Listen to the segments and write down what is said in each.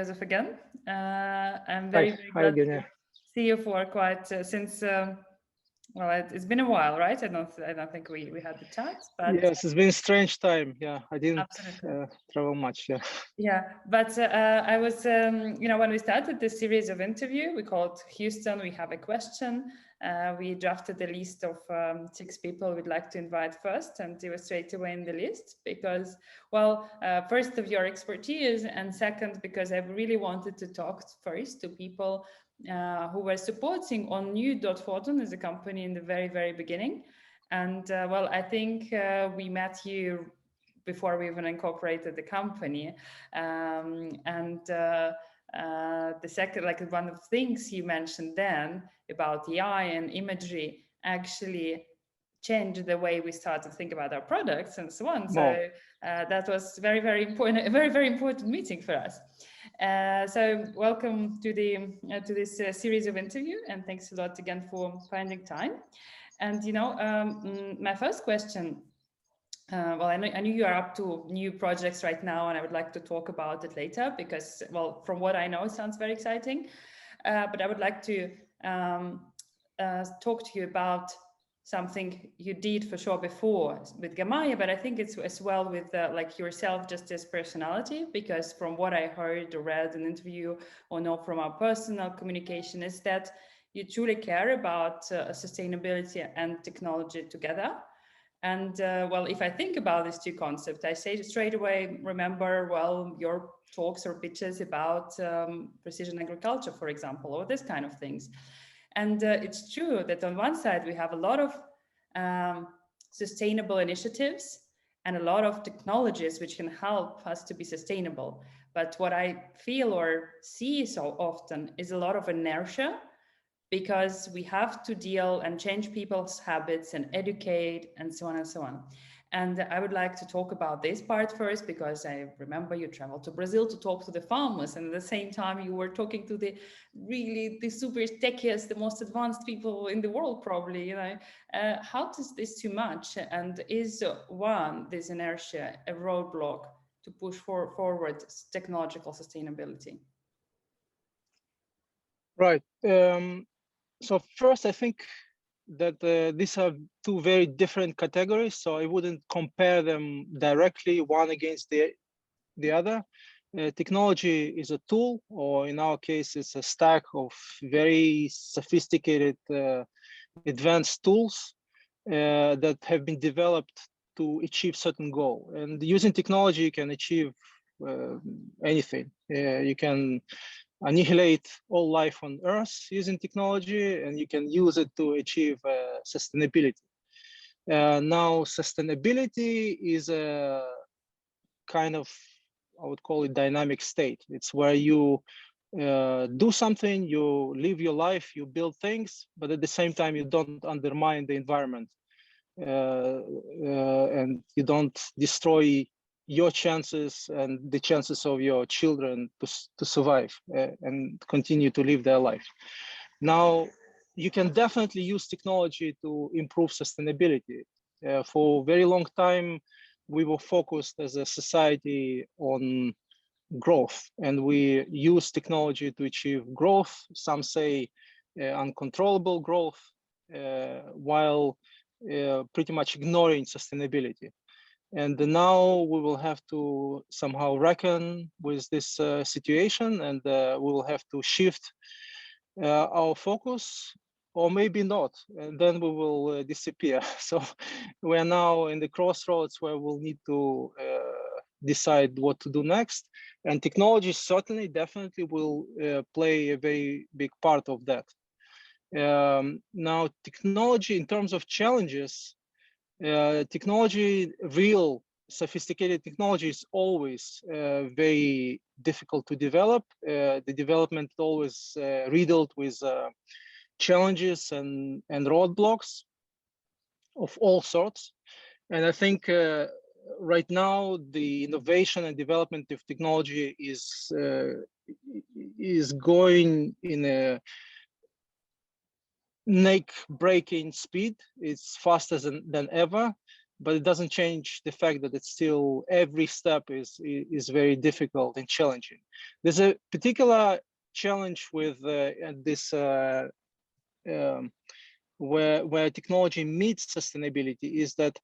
Yosef again. I'm Hi, very hi, glad to Eugenia. see you for quite since well, it's been a while, right? I don't think we had the chat, but Yes, it's been a strange time. Yeah, I didn't absolutely. travel much. Yeah. Yeah, but I was, when we started this series of interview, we called Houston, we have a question. We drafted a list of 6 people we'd like to invite first, and you were straight away in the list because, well, first of your expertise, and second, because I really wanted to talk first to people who were supporting on new Dotphoton as a company in the very, very beginning. And well, I think we met you before we even incorporated the company. The second, like one of the things you mentioned then about AI and imagery actually changed the way we start to think about our products and so on. So that was very, very important, a very, very important meeting for us. So welcome to this series of interview, and thanks a lot again for finding time. And my first question. Well, I know you are up to new projects right now, and I would like to talk about it later because, well, from what I know, it sounds very exciting. But I would like to talk to you about something you did for sure before with Gamaya, but I think it's as well with like yourself, just as personality, because from what I heard or read in an interview or know from our personal communication is that you truly care about sustainability and technology together. And well, if I think about these 2 concepts, I say straight away, remember, well, your talks or pitches about precision agriculture, for example, or this kind of things. And it's true that on one side, we have a lot of sustainable initiatives and a lot of technologies which can help us to be sustainable. But what I feel or see so often is a lot of inertia, because we have to deal and change people's habits and educate and so on and so on. And I would like to talk about this part first, because I remember you traveled to Brazil to talk to the farmers, and at the same time you were talking to the super techiest, the most advanced people in the world, probably. How does this too much, and is this inertia a roadblock to push forward technological sustainability? Right. So first, I think that these are 2 very different categories. So I wouldn't compare them directly one against the other. Technology is a tool, or in our case, it's a stack of very sophisticated, advanced tools that have been developed to achieve certain goal. And using technology, you can achieve anything. You can annihilate all life on Earth using technology, and you can use it to achieve sustainability. Now, sustainability is a kind of, I would call it, dynamic state. It's where you do something, you live your life, you build things, but at the same time, you don't undermine the environment, and you don't destroy your chances and the chances of your children to survive and continue to live their life. Now, you can definitely use technology to improve sustainability. For a very long time, we were focused as a society on growth, and we use technology to achieve growth. Some say uncontrollable growth, while pretty much ignoring sustainability. And now we will have to somehow reckon with this situation, and we will have to shift our focus, or maybe not, and then we will disappear. So we are now in the crossroads where we'll need to decide what to do next. And technology certainly, definitely will play a very big part of that. Now, technology in terms of challenges, real sophisticated technology is always very difficult to develop. The development is always riddled with challenges and roadblocks of all sorts. And I think right now the innovation and development of technology is going in a neck-breaking speed. It's faster than ever. but it doesn't change the fact that it's still every step is very difficult and challenging. There's a particular challenge with this where technology meets sustainability is that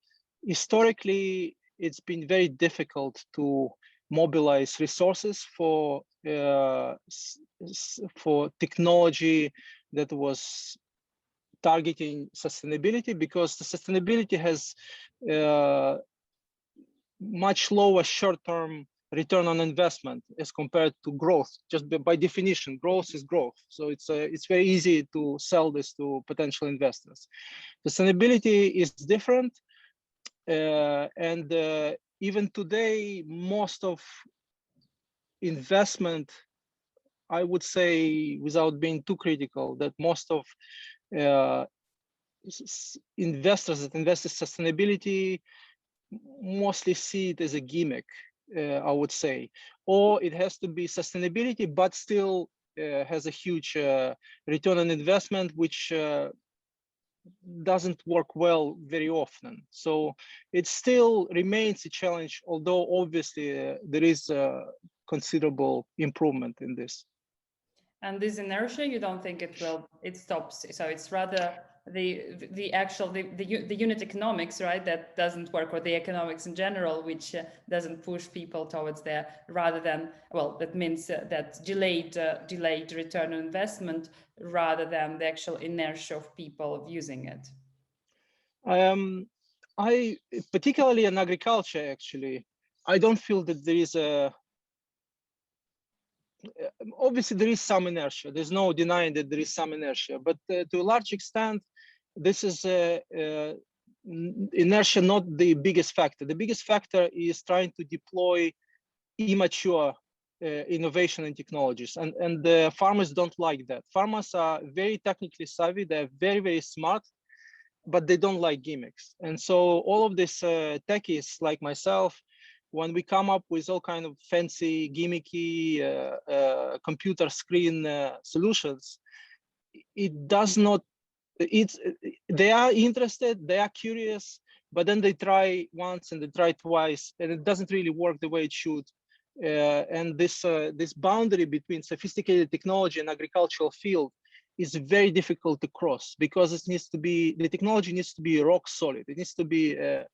historically it's been very difficult to mobilize resources for technology that was targeting sustainability, because the sustainability has much lower short-term return on investment as compared to growth. Just by definition, growth is growth. So it's very easy to sell this to potential investors. Sustainability is different, and even today, most of investment, I would say, without being too critical, that most of investors that invest in sustainability mostly see it as a gimmick, I would say, or it has to be sustainability, but still has a huge return on investment, which doesn't work well very often. So it still remains a challenge, although obviously there is considerable improvement in this. And this inertia, you don't think it stops? So it's rather the actual the unit economics, right, that doesn't work, or the economics in general, which doesn't push people towards there, rather than, well, that means that delayed return on investment, rather than the actual inertia of people of using it. I particularly in agriculture, actually, I don't feel that there is obviously there is some inertia. There's no denying that there is some inertia, but to a large extent, this is inertia not the biggest factor. The biggest factor is trying to deploy immature innovation and technologies, and the farmers don't like that. Farmers are very technically savvy, they're very, very smart, but they don't like gimmicks. And so all of these techies like myself, when we come up with all kind of fancy, gimmicky computer screen solutions, it does not, they are interested, they are curious, but then they try once and they try twice, and it doesn't really work the way it should. And this boundary between sophisticated technology and agricultural field is very difficult to cross, because it needs to be, the technology needs to be rock solid. It needs to be a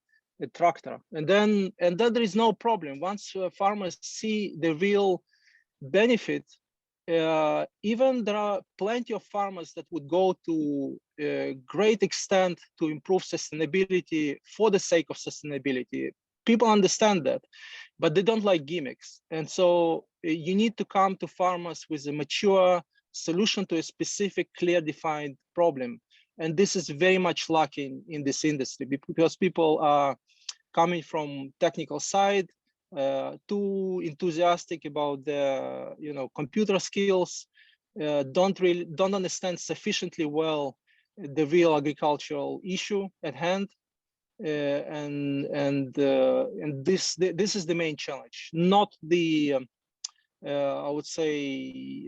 tractor, and then there is no problem. Once farmers see the real benefit, even there are plenty of farmers that would go to a great extent to improve sustainability for the sake of sustainability. People understand that, but they don't like gimmicks. And so you need to come to farmers with a mature solution to a specific, clear, defined problem. And this is very much lacking in this industry, because people are coming from technical side, too enthusiastic about the computer skills, don't understand sufficiently well the real agricultural issue at hand, and this is the main challenge, not the I would say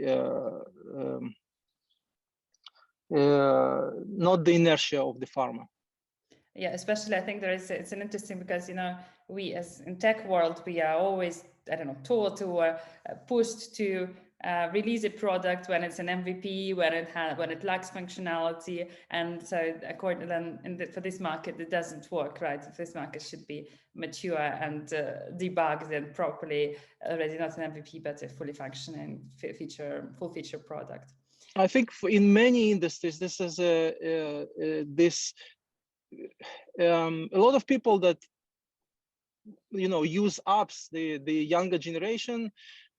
not the inertia of the farmer. Yeah, especially I think it's an interesting, because we as in tech world, we are always, I don't know, taught or pushed to release a product when it's an MVP, when it lacks functionality, and so according then for this market it doesn't work, right? This market should be mature and debugged and properly already, not an MVP but a fully functioning full feature product. I think in many industries this is a lot of people that use apps, the younger generation,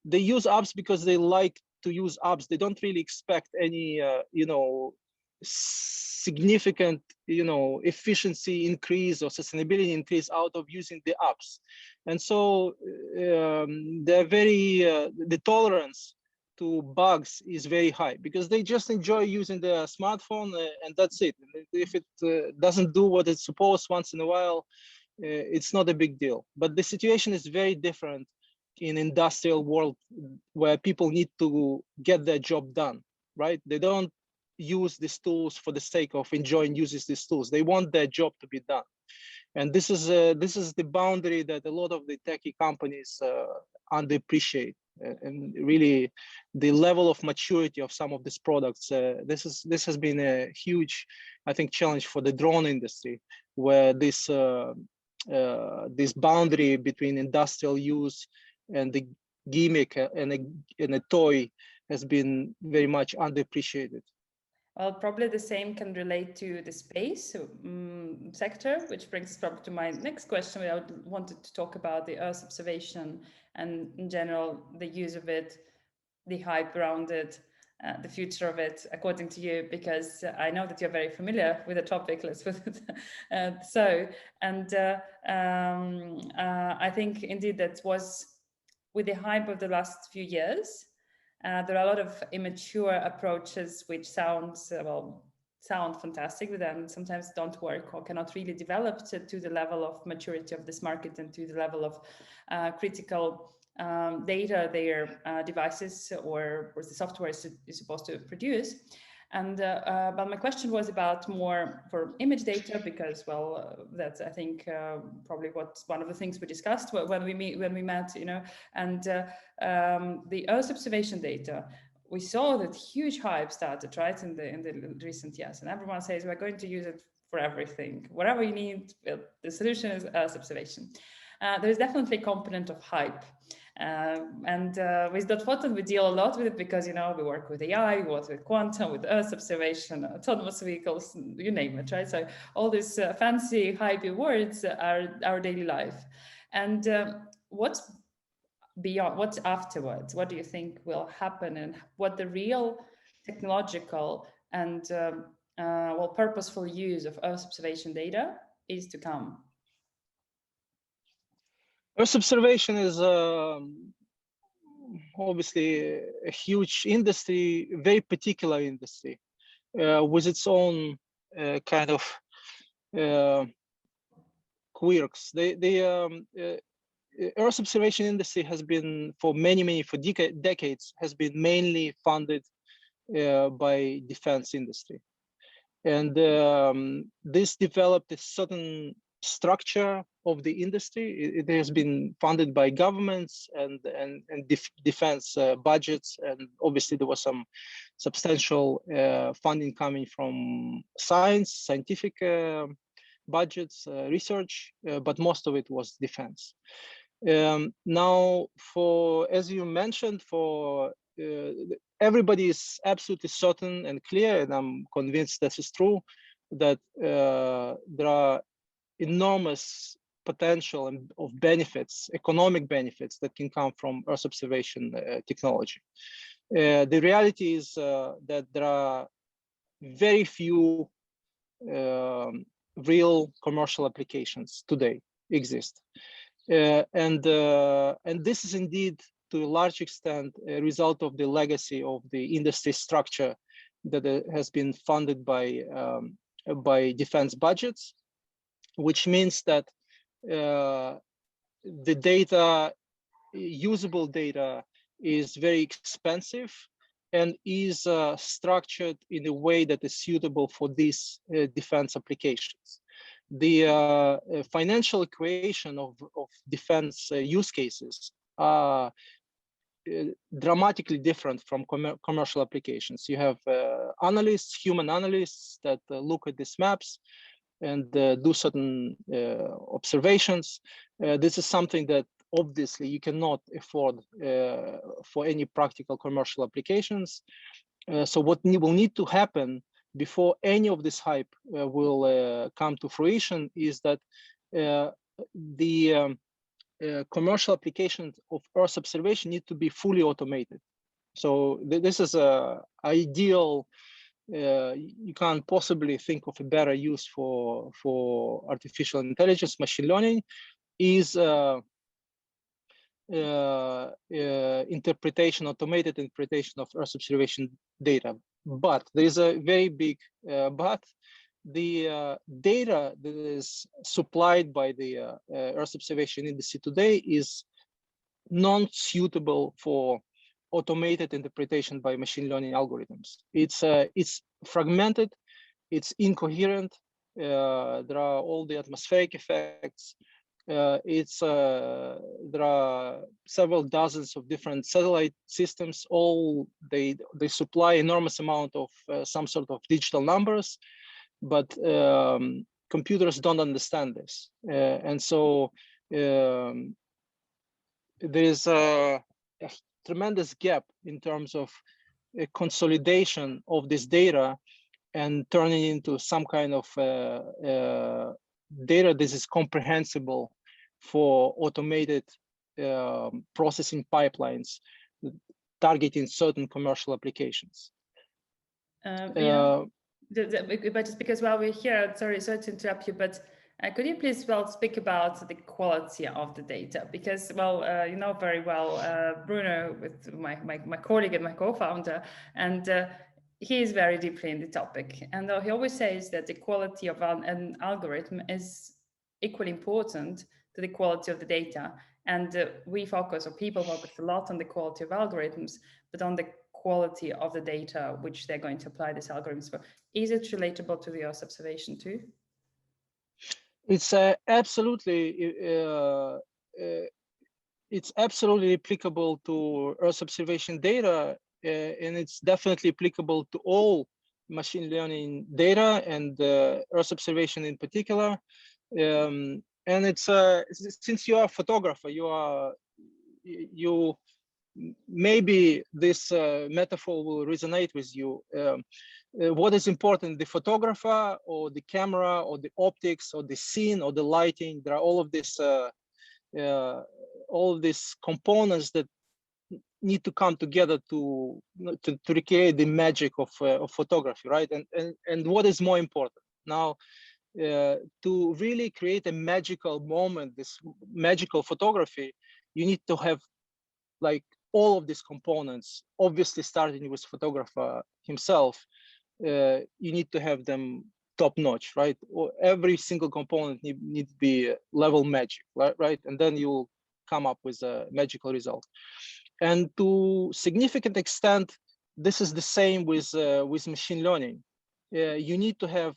they use apps because they like to use apps. They don't really expect any significant efficiency increase or sustainability increase out of using the apps. And so they're very the tolerance to bugs is very high, because they just enjoy using their smartphone, and that's it. If it doesn't do what it's supposed once in a while, it's not a big deal. But the situation is very different in industrial world, where people need to get their job done, right? They don't use these tools for the sake of enjoying using these tools. They want their job to be done. And this is the boundary that a lot of the techie companies underappreciate. And really, the level of maturity of some of these products. This has been a huge, I think, challenge for the drone industry, where this boundary between industrial use and the gimmick and a toy has been very much underappreciated. Well, probably the same can relate to the space sector, which brings us probably to my next question. I wanted to talk about the Earth observation and in general, the use of it, the hype around it, the future of it, according to you, because I know that you're very familiar with the topic, let's put it so. And I think indeed that was with the hype of the last few years, there are a lot of immature approaches which sound fantastic, but then sometimes don't work or cannot really develop to the level of maturity of this market and to the level of critical data their devices or the software is supposed to produce. And but my question was about more for image data, because that's I think probably one of the things we discussed when we met, you know, and the Earth observation data. We saw that huge hype started right in the recent years, and everyone says we're going to use it for everything, whatever you need. The solution is Earth observation. There's definitely a component of hype. And with Dotphoton, we deal a lot with it because, you know, we work with AI, we work with quantum, with Earth observation, autonomous vehicles, you name it, right? So all these fancy, hypey words are our daily life. And what's beyond, what's afterwards? What do you think will happen, and what the real technological and purposeful use of Earth observation data is to come? Earth observation is obviously a huge industry, very particular industry, with its own kind of quirks. The Earth observation industry has been for decades has been mainly funded by defense industry, and this developed a certain structure of the industry. It has been funded by governments and defense budgets, and obviously there was some substantial funding coming from scientific budgets, research, but most of it was defense. Now, as you mentioned, everybody is absolutely certain and clear, and I'm convinced this is true, that there are enormous potential of benefits, economic benefits that can come from Earth observation technology. The reality is that there are very few real commercial applications today exist. And this is indeed, to a large extent, a result of the legacy of the industry structure that has been funded by defense budgets, which means that the data, usable data, is very expensive and is structured in a way that is suitable for these defense applications. The financial equation of defense use cases are dramatically different from commercial applications. You have analysts, human analysts, that look at these maps and do certain observations. This is something that obviously you cannot afford for any practical commercial applications. So what will need to happen before any of this hype will come to fruition is that the commercial applications of Earth observation need to be fully automated. So this is a ideal. You can't possibly think of a better use for artificial intelligence. Machine learning is automated interpretation of Earth observation data. But there is a very big but. The data that is supplied by the Earth observation industry today is non-suitable for automated interpretation by machine learning algorithms. It's fragmented, it's incoherent, there are all the atmospheric effects. There are several dozens of different satellite systems. All they supply enormous amount of some sort of digital numbers, but computers don't understand this, and so there is a tremendous gap in terms of a consolidation of this data and turning into some kind of data that is comprehensible for automated processing pipelines targeting certain commercial applications. But just because while we're here, sorry to interrupt you, but could you please speak about the quality of the data? Because you know very well Bruno, with my colleague and my co-founder, and he is very deeply in the topic, and he always says that the quality of an algorithm is equally important to the quality of the data. And people focus a lot on the quality of algorithms, but on the quality of the data which they're going to apply these algorithms for. Is it relatable to your observation too? It's absolutely applicable to Earth observation data, and it's definitely applicable to all machine learning data and Earth observation in particular. And it's since you are a photographer, you maybe this metaphor will resonate with you. What is important, the photographer or the camera or the optics or the scene or the lighting? There are all of these components that need to come together to recreate the magic of photography, right? And what is more important now? To really create a magical moment, this magical photography, you need to have like all of these components, obviously starting with photographer himself. You need to have them top notch, right? Or every single component need to be level magic, right? And then you'll come up with a magical result. And to significant extent, this is the same with machine learning. You need to have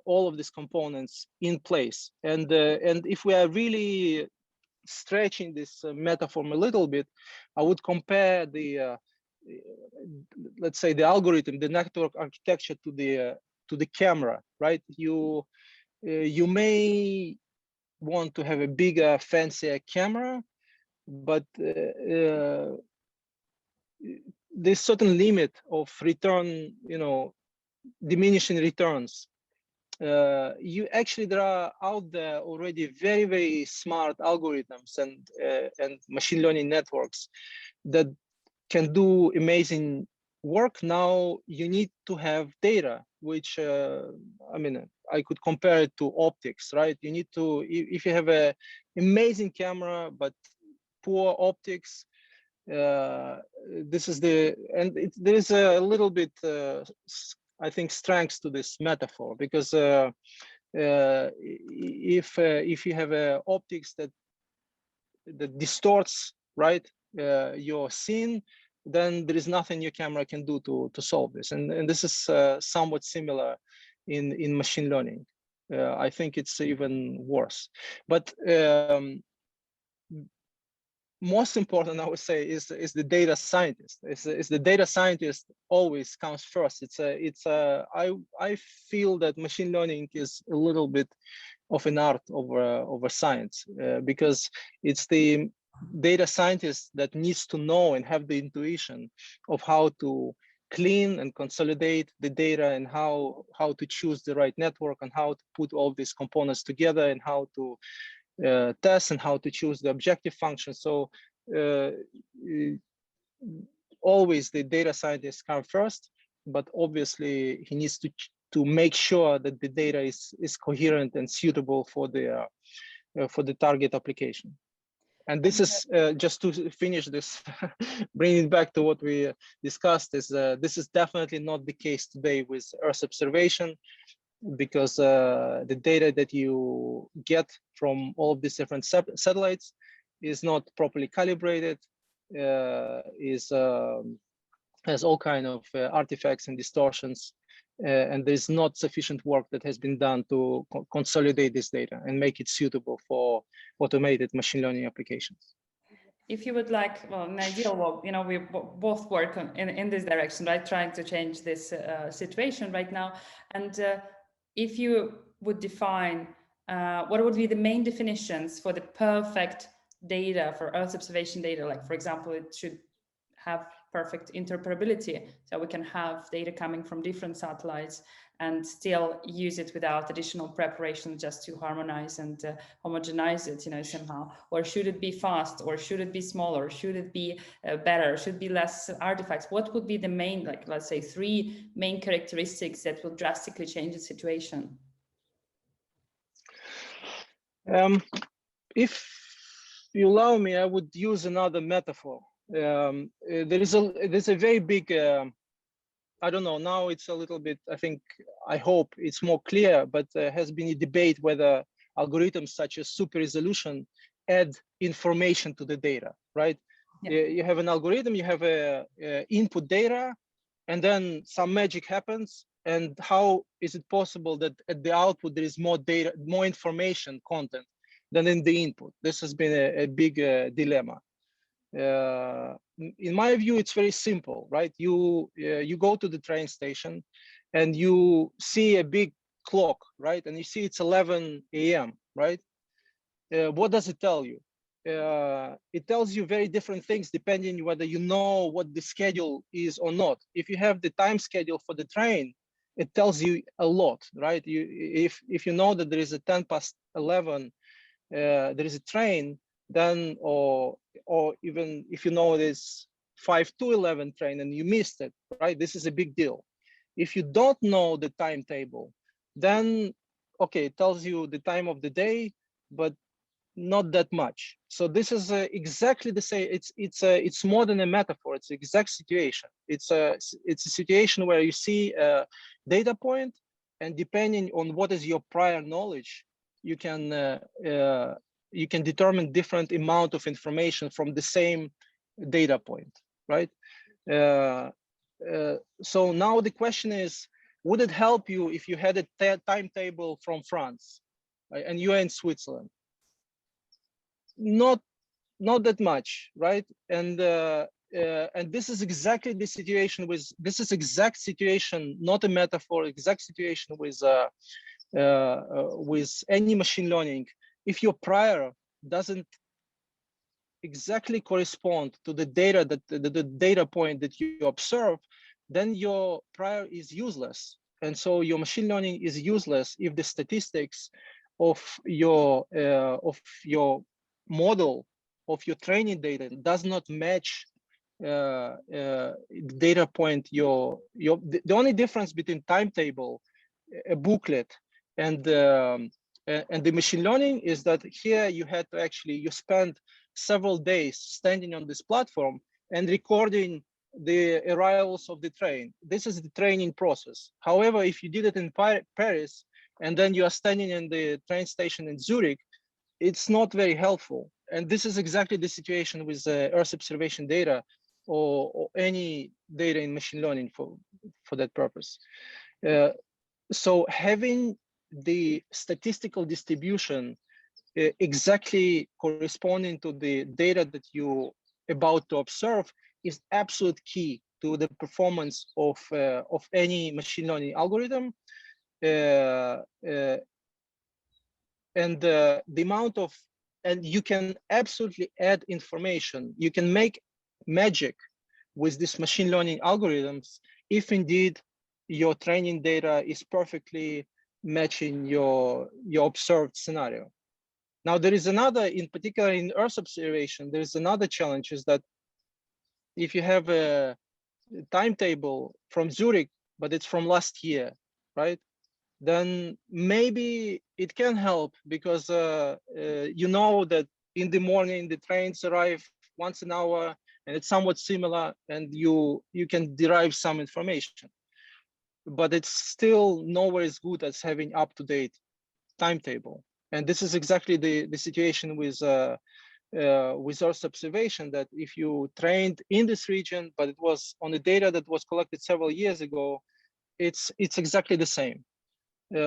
all of these components in place. And if we are really stretching this metaphor a little bit, I would compare the let's say the algorithm, the network architecture to the camera, right? You may want to have a bigger, fancier camera, but there's certain limit of return, diminishing returns. There are out there already very smart algorithms and machine learning networks that can do amazing work. Now you need to have data, which I could compare it to optics, right? You need to, if you have an amazing camera but poor optics, there is a little bit I think strength to this metaphor, because if you have optics that distorts, right, your scene, then there is nothing your camera can do to solve this. And this is somewhat similar in machine learning. I think it's even worse. But most important, I would say, is the data scientist. Is the data scientist always comes first. I feel that machine learning is a little bit of an art over science, because it's the data scientist that needs to know and have the intuition of how to clean and consolidate the data, and how to choose the right network, and how to put all these components together, and how to test, and how to choose the objective function. So always the data scientist come first, but obviously he needs to make sure that the data is coherent and suitable for the target application. And this is just to finish this, bring it back to what we discussed, is this is definitely not the case today with Earth observation, because the data that you get from all of these different satellites is not properly calibrated, has all kind of artifacts and distortions. and there's not sufficient work that has been done to consolidate this data and make it suitable for automated machine learning applications. If you would like, well, an ideal world, you know, we both work in this direction, right? Trying to change this situation right now. And if you would define what would be the main definitions for the perfect data for Earth observation data, like, for example, it should have perfect interoperability, so we can have data coming from different satellites and still use it without additional preparation just to harmonize and homogenize it, you know, somehow. Or should it be fast, or should it be smaller, should it be better, should it be less artifacts? What would be the main, like, let's say 3 main characteristics that will drastically change the situation? If you allow me, I would use another metaphor. There's a very big, I don't know, now it's a little bit, I hope it's more clear, but there has been a debate whether algorithms such as super resolution add information to the data, right? Yeah. You have an algorithm, you have a input data, and then some magic happens. And how is it possible that at the output there is more data, more information content than in the input? This has been a big dilemma. In my view, it's very simple, right? You go to the train station and you see a big clock, right? And you see it's 11 a.m., right? What does it tell you? It tells you very different things depending whether you know what the schedule is or not. If you have the time schedule for the train, it tells you a lot, right? If you know that there is a 11, there is a train, then or even if you know there's 5 to 11 train and you missed it, right? This is a big deal. If you don't know the timetable, then okay, it tells you the time of the day, but not that much. So this is exactly the same. It's more than a metaphor. It's the exact situation. It's a situation where you see a data point, and depending on what is your prior knowledge, you can determine different amount of information from the same data point, right? So now the question is, would it help you if you had a timetable from France, right, and you're in Switzerland? Not that much, right? And this is exactly the situation with, this is exact situation, not a metaphor, exact situation with any machine learning. If your prior doesn't exactly correspond to the data that the data point that you observe, then your prior is useless. And so your machine learning is useless if the statistics of your model, of your training data does not match data point. The only difference between timetable, a booklet, and the machine learning is that here you had to you spend several days standing on this platform and recording the arrivals of the train. This is the training process. However, if you did it in Paris and then you are standing in the train station in Zurich, it's not very helpful. And this is exactly the situation with Earth observation data or any data in machine learning for that purpose. So having the statistical distribution exactly corresponding to the data that you about to observe is absolute key to the performance of any machine learning algorithm. And the amount of, and you can absolutely add information. You can make magic with this machine learning algorithms if indeed your training data is perfectly matching your observed scenario. Now, there is another, in particular in Earth observation, there is another challenge, is that if you have a timetable from Zurich, but it's from last year, right? Then maybe it can help because you know that in the morning the trains arrive once an hour and it's somewhat similar, and you can derive some information. But it's still nowhere as good as having up-to-date timetable. And this is exactly the situation with Earth observation, that if you trained in this region, but it was on the data that was collected several years ago, it's exactly the same.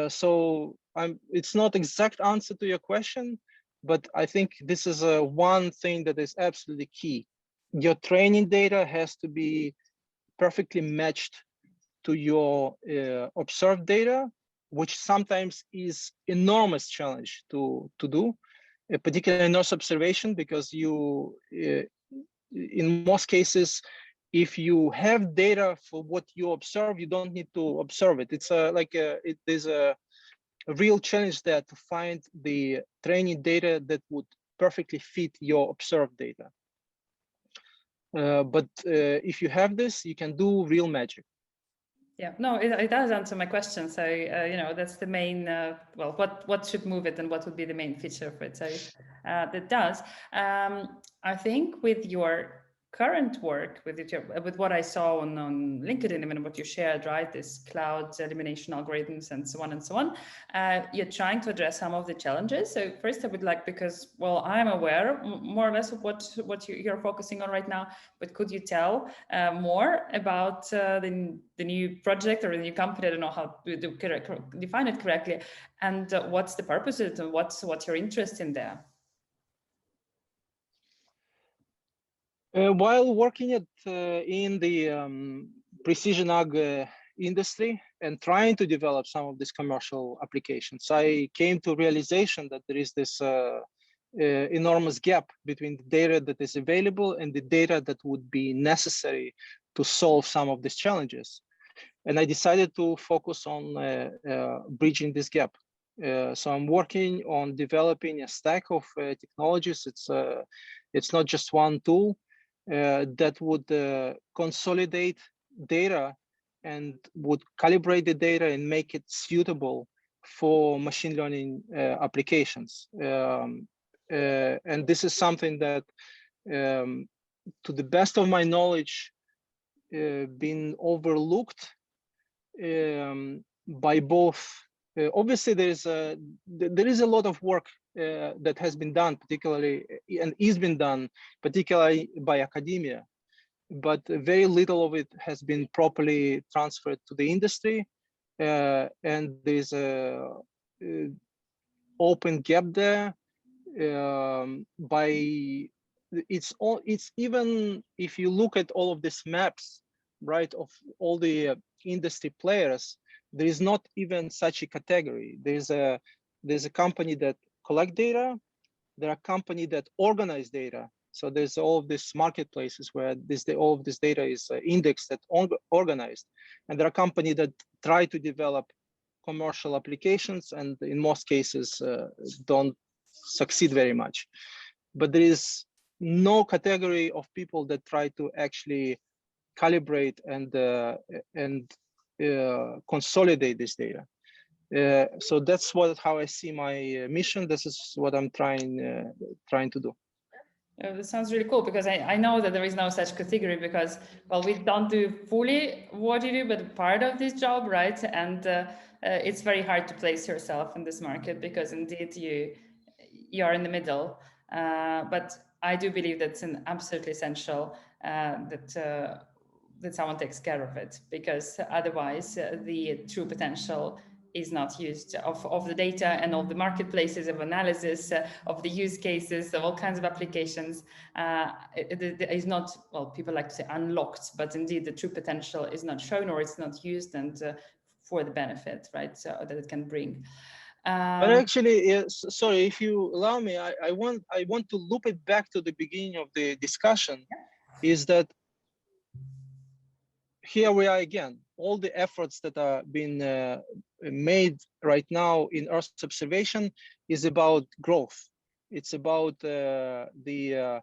So it's not exact answer to your question, but I think this is one thing that is absolutely key. Your training data has to be perfectly matched to your observed data, which sometimes is enormous challenge to do, particularly in nurse observation, because you, in most cases, if you have data for what you observe, you don't need to observe it. It's there's a real challenge there to find the training data that would perfectly fit your observed data. But if you have this, you can do real magic. Yeah, no, it does answer my question. So, that's the main, well, what should move it and what would be the main feature of it. So that does. I think with your current work, with what I saw on LinkedIn, even what you shared, right, this cloud elimination algorithms and so on and so on, you're trying to address some of the challenges. So first I would like, because, well, I'm aware more or less of what you're focusing on right now, but could you tell more about the new project or the new company? I don't know how to define it correctly, and what's the purpose of it, and what's your interest in there? While working in the precision ag industry and trying to develop some of these commercial applications, I came to realization that there is this enormous gap between the data that is available and the data that would be necessary to solve some of these challenges. And I decided to focus on bridging this gap. So I'm working on developing a stack of technologies. It's not just one tool that would consolidate data and would calibrate the data and make it suitable for machine learning applications. And this is something that, to the best of my knowledge, been overlooked by both. Obviously, there is a lot of work that has been done, particularly, and is been done, particularly by academia, but very little of it has been properly transferred to the industry, and there's a open gap there. It's even if you look at all of these maps, right, of all the industry players, there is not even such a category. There's a company that collect data, there are companies that organize data. So there's all of these marketplaces where all of this data is indexed and organized, and there are companies that try to develop commercial applications, and in most cases don't succeed very much. But there is no category of people that try to actually calibrate and consolidate this data. So that's how I see my mission. This is what I'm trying to do. That sounds really cool, because I know that there is no such category, because, well, we don't do fully what you do, but part of this job, right? And it's very hard to place yourself in this market, because indeed you are in the middle. But I do believe that's an absolutely essential that someone takes care of it, because otherwise the true potential is not used of the data and of the marketplaces of analysis of the use cases of all kinds of applications. It is not, well, people like to say unlocked, but indeed the true potential is not shown, or it's not used, and for the benefit, right, so that it can bring. But actually, sorry, if you allow me, I want to loop it back to the beginning of the discussion. Yeah. Is that here we are again, all the efforts that are being made right now in Earth observation is about growth. It's about the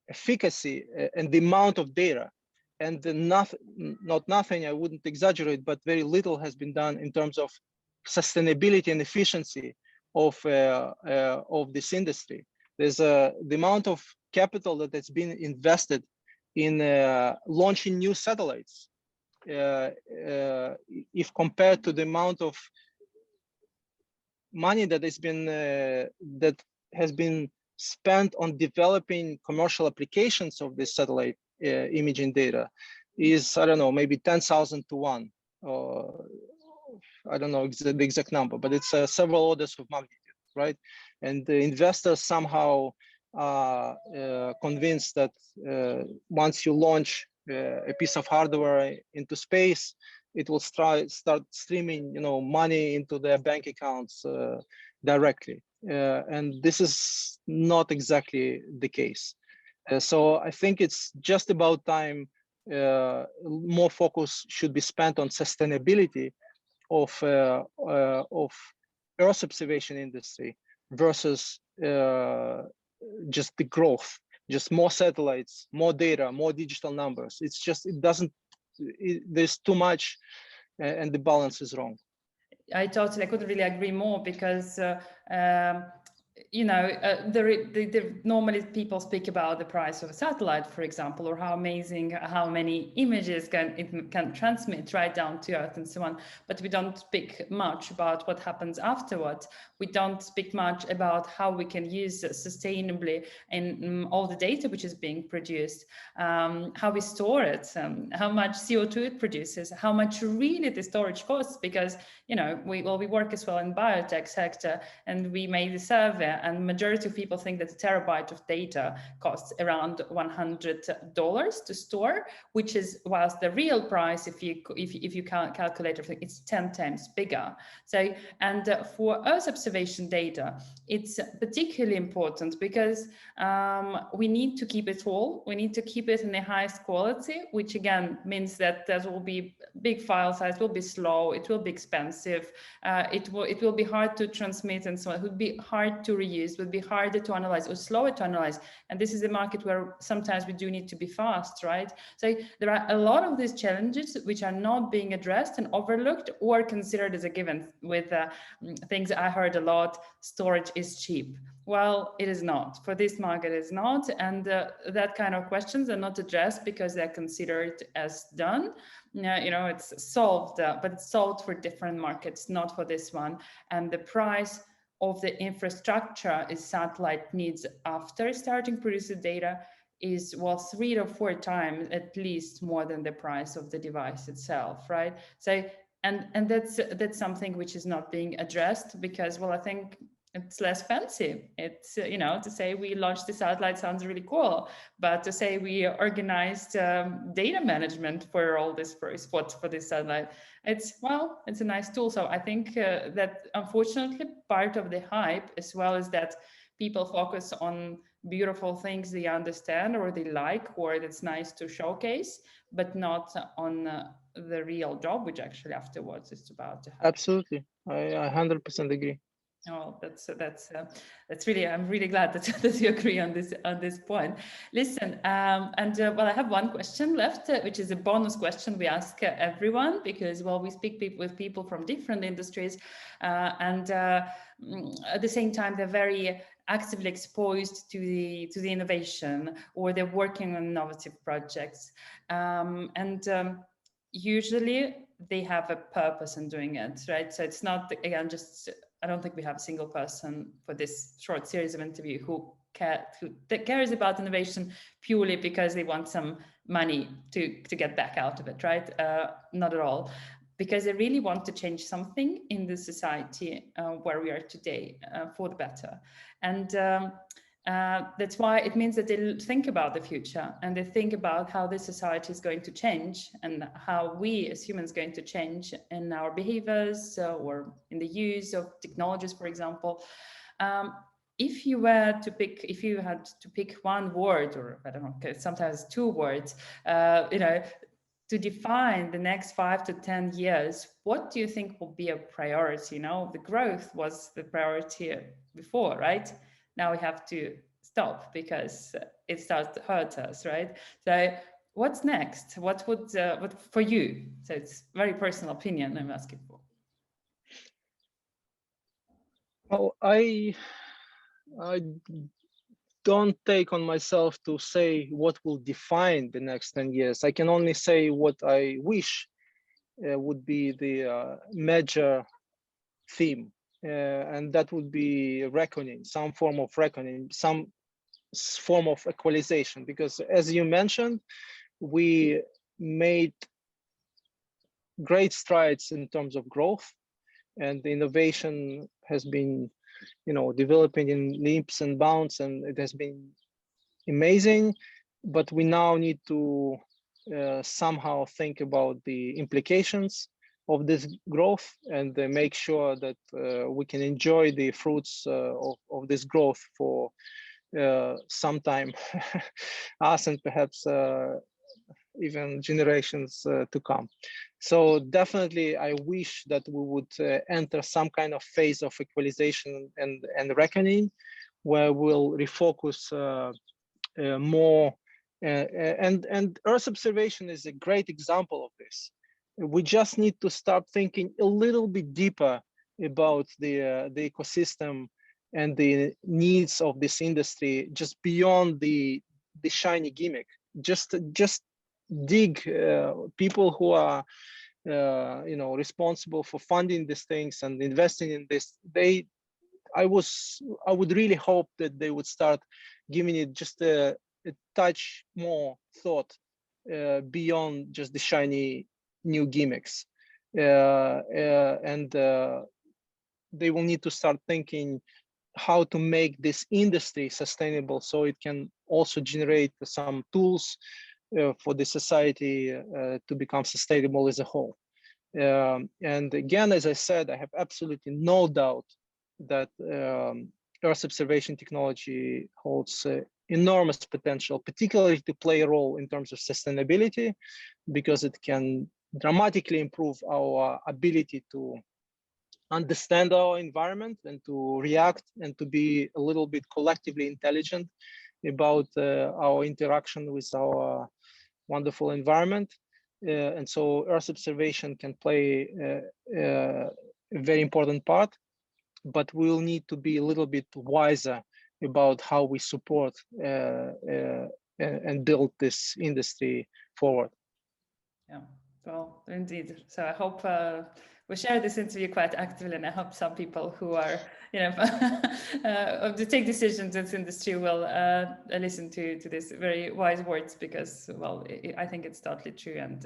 efficacy and the amount of data. And not nothing, I wouldn't exaggerate, but very little has been done in terms of sustainability and efficiency of this industry. There's the amount of capital that has been invested in launching new satellites, if compared to the amount of money that has been spent on developing commercial applications of this satellite imaging data, is, I don't know, maybe 10,000 to 1. I don't know the exact number, but it's several orders of magnitude, right? And the investors somehow are convinced that once you launch a piece of hardware into space, it will start streaming, money into their bank accounts directly, and this is not exactly the case. So I think it's just about time more focus should be spent on sustainability of Earth observation industry versus just the growth, just more satellites, more data, more digital numbers. It's just, there's too much and the balance is wrong. I couldn't really agree more, because normally people speak about the price of a satellite, for example, or how amazing, how many images it can transmit right down to Earth and so on. But we don't speak much about what happens afterwards. We don't speak much about how we can use sustainably in all the data which is being produced, how we store it, how much CO2 it produces, how much really the storage costs, because we work as well in biotech sector, and we made a survey, and majority of people think that a terabyte of data costs around $100 to store, which is, whilst the real price, if you calculate everything, it's 10 times bigger. So, and for Earth observation data, it's particularly important because we need to keep it all. We need to keep it in the highest quality, which again means that there will be big file size, will be slow, it will be expensive, it will be hard to transmit, and so on. It would be hard to reuse, it would be harder to analyze or slower to analyze. And this is a market where sometimes we do need to be fast, right? So there are a lot of these challenges which are not being addressed and overlooked or considered as a given, with things I heard a lot: storage is cheap. Well, it is not. For this market, it's not. And that kind of questions are not addressed because they're considered as done. It's solved, but it's solved for different markets, not for this one. And the price of the infrastructure is satellite needs after starting producing data is 3 to 4 times at least more than the price of the device itself, right? So, and that's something which is not being addressed because, I think it's less fancy. It's, to say we launched the satellite sounds really cool, but to say we organized data management for all this for this satellite, it's a nice tool. So I think that unfortunately part of the hype as well is that people focus on beautiful things they understand or they like, or that's nice to showcase, but not on the real job, which actually afterwards is about to happen. Absolutely, I 100% agree. Oh, that's really, I'm really glad that you agree on this point. Listen, I have one question left, which is a bonus question we ask everyone, because we speak with people from different industries, and at the same time they're very actively exposed to the innovation, or they're working on innovative projects, usually they have a purpose in doing it, right? So it's not, again, just, I don't think we have a single person for this short series of interview who cares about innovation purely because they want some money to get back out of it, right? Not at all. Because they really want to change something in the society where we are today for the better. And that's why it means that they think about the future, and they think about how this society is going to change and how we as humans are going to change in our behaviors or in the use of technologies, for example. If you had to pick one word, or I don't know, sometimes 2 words, to define the next 5 to 10 years, what do you think will be a priority? The growth was the priority before, right? Now we have to stop because it starts to hurt us, right? So what's next? What for you? So it's very personal opinion I'm asking for. Well, I don't take on myself to say what will define the next 10 years. I can only say what I wish would be the major theme, and that would be reckoning, some form of reckoning, some form of equalization, because as you mentioned, we made great strides in terms of growth, and the innovation has been, developing in leaps and bounds, and it has been amazing. But we now need to somehow think about the implications of this growth and make sure that we can enjoy the fruits of this growth for some time, us and perhaps even generations to come. So definitely, I wish that we would enter some kind of phase of equalization and reckoning, where we'll refocus more. And Earth observation is a great example of this. We just need to start thinking a little bit deeper about the ecosystem and the needs of this industry, just beyond the shiny gimmick. Just dig people who are responsible for funding these things and investing in this. I would really hope that they would start giving it just a touch more thought beyond just the shiny new gimmicks, and they will need to start thinking how to make this industry sustainable, so it can also generate some tools for the society to become sustainable as a whole. And again, as I said, I have absolutely no doubt that Earth observation technology holds enormous potential, particularly to play a role in terms of sustainability, because it can dramatically improve our ability to understand our environment and to react and to be a little bit collectively intelligent about our interaction with our wonderful environment. And so Earth observation can play a very important part, but we'll need to be a little bit wiser about how we support and build this industry forward. Yeah, well, indeed. So I hope we share this interview quite actively, and I hope some people who are, to take decisions in this industry will listen to this very wise words, because, well, I think it's totally true, and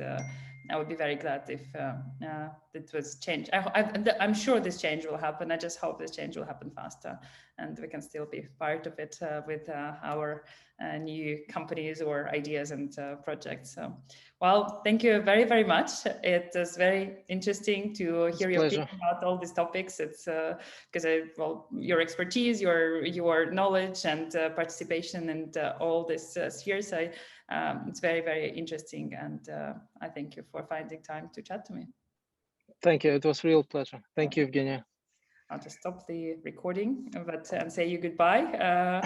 I would be very glad if it was change. I'm sure this change will happen. I just hope this change will happen faster, and we can still be part of it with our new companies or ideas and projects. So, well, thank you very, very much. It was very interesting to hear your opinion about all these topics. It's because your expertise, your knowledge and participation and all this spheres. It's very, very interesting, and I thank you for finding time to chat to me. Thank you. It was a real pleasure. Thank you, Eugenia. I'll just stop the recording and say you goodbye.